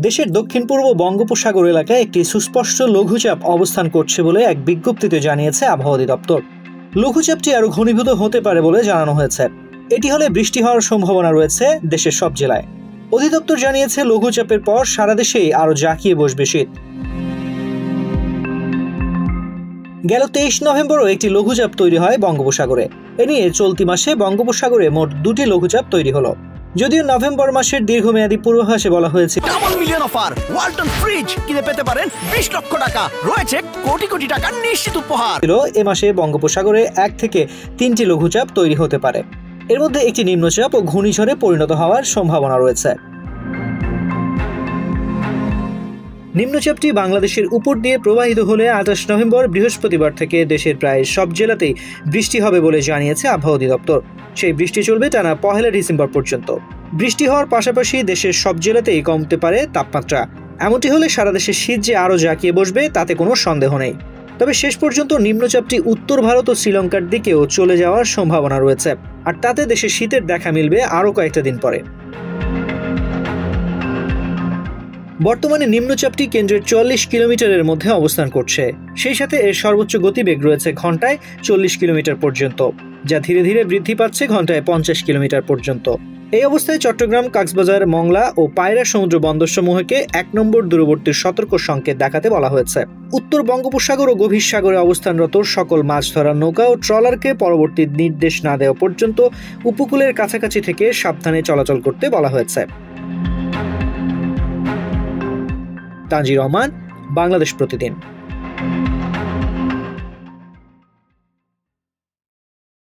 দেশের দক্ষিণ পূর্ব বঙ্গোপসাগর এলাকায় একটি সুস্পষ্ট লঘুচাপ অবস্থান করছে বলে এক বিজ্ঞপ্তিতে জানিয়েছে আবহাওয়া অধিদপ্তর। লঘুচাপটি আরো ঘনীভূত হতে পারে বলে জানানো হয়েছে। এটি হলে বৃষ্টি হওয়ার সম্ভাবনা রয়েছে দেশের সব জেলায়। অধিদপ্তর জানিয়েছে, লঘুচাপের পর সারা দেশেই আরো জাঁকিয়ে বসবে শীত। গেল 23 নভেম্বরও একটি লঘুচাপ তৈরি হয় বঙ্গোপসাগরে। এ নিয়ে চলতি মাসে বঙ্গোপসাগরে মোট 2টি লঘুচাপ তৈরি হলো। যদিও নভেম্বর মাসের দীর্ঘমেয়াদী পূর্বাভাসে বলা হয়েছে double million offer, Walton fridge কিনে পেতে পারেন 20 লক্ষ টাকা, রয়েছে কোটি কোটি টাকার নিশ্চিত উপহার। এ মাসে বঙ্গোপসাগরে 1 থেকে 3টি লঘুচাপ তৈরি হতে পারে। এর মধ্যে একটি নিম্নচাপ ও ঘূর্ণিঝড়ে পরিণত হওয়ার সম্ভাবনা রয়েছে। নিম্নচাপটি বাংলাদেশের উপর দিয়ে প্রবাহিত হলে 28 নভেম্বর বৃহস্পতিবার থেকে দেশের প্রায় সব জেলাতেই বৃষ্টি হবে বলে জানিয়েছে আবহাওয়া অধিদপ্তর। সেই বৃষ্টি চলবে টানা 1 ডিসেম্বর পর্যন্ত। বৃষ্টি হওয়ার পাশাপাশি দেশের সব জেলাতেই কমতে পারে তাপমাত্রা। এমনটি হলে সারা দেশে শীত যে আরও জাঁকিয়ে বসবে তাতে কোনো সন্দেহ নেই। তবে শেষ পর্যন্ত নিম্নচাপটি উত্তর ভারত ও শ্রীলঙ্কার দিকেও চলে যাওয়ার সম্ভাবনা রয়েছে, আর তাতে দেশে শীতের দেখা মিলবে আরও কয়েকটা দিন পরে। বর্তমানে নিম্নচাপটি কেন্দ্রের 40 কিলোমিটারের মধ্যে অবস্থান করছে। সেই সাথে এর সর্বোচ্চ গতিবেগ রয়েছে ঘন্টায় 40 কিলোমিটার পর্যন্ত, যা ধীরে ধীরে বৃদ্ধি পাচ্ছে ঘন্টায় 50 কিলোমিটার পর্যন্ত। এই অবস্থায় চট্টগ্রাম, কক্সবাজার, মংলা ও পায়রা সমুদ্র বন্দরসমূহকে 1 নম্বর দূরবর্তী সতর্ক সংকেত দেখাতে বলা হয়েছে। উত্তর বঙ্গোপসাগর ও গভীর সাগরে অবস্থানরত সকল মাছ ধরার নৌকা ও ট্রলারকে পরবর্তী নির্দেশ না দেওয়া পর্যন্ত উপকূলের কাছাকাছি থেকে সাবধানে চলাচল করতে বলা হয়েছে। তানজির রহমান, বাংলাদেশ প্রতিদিন।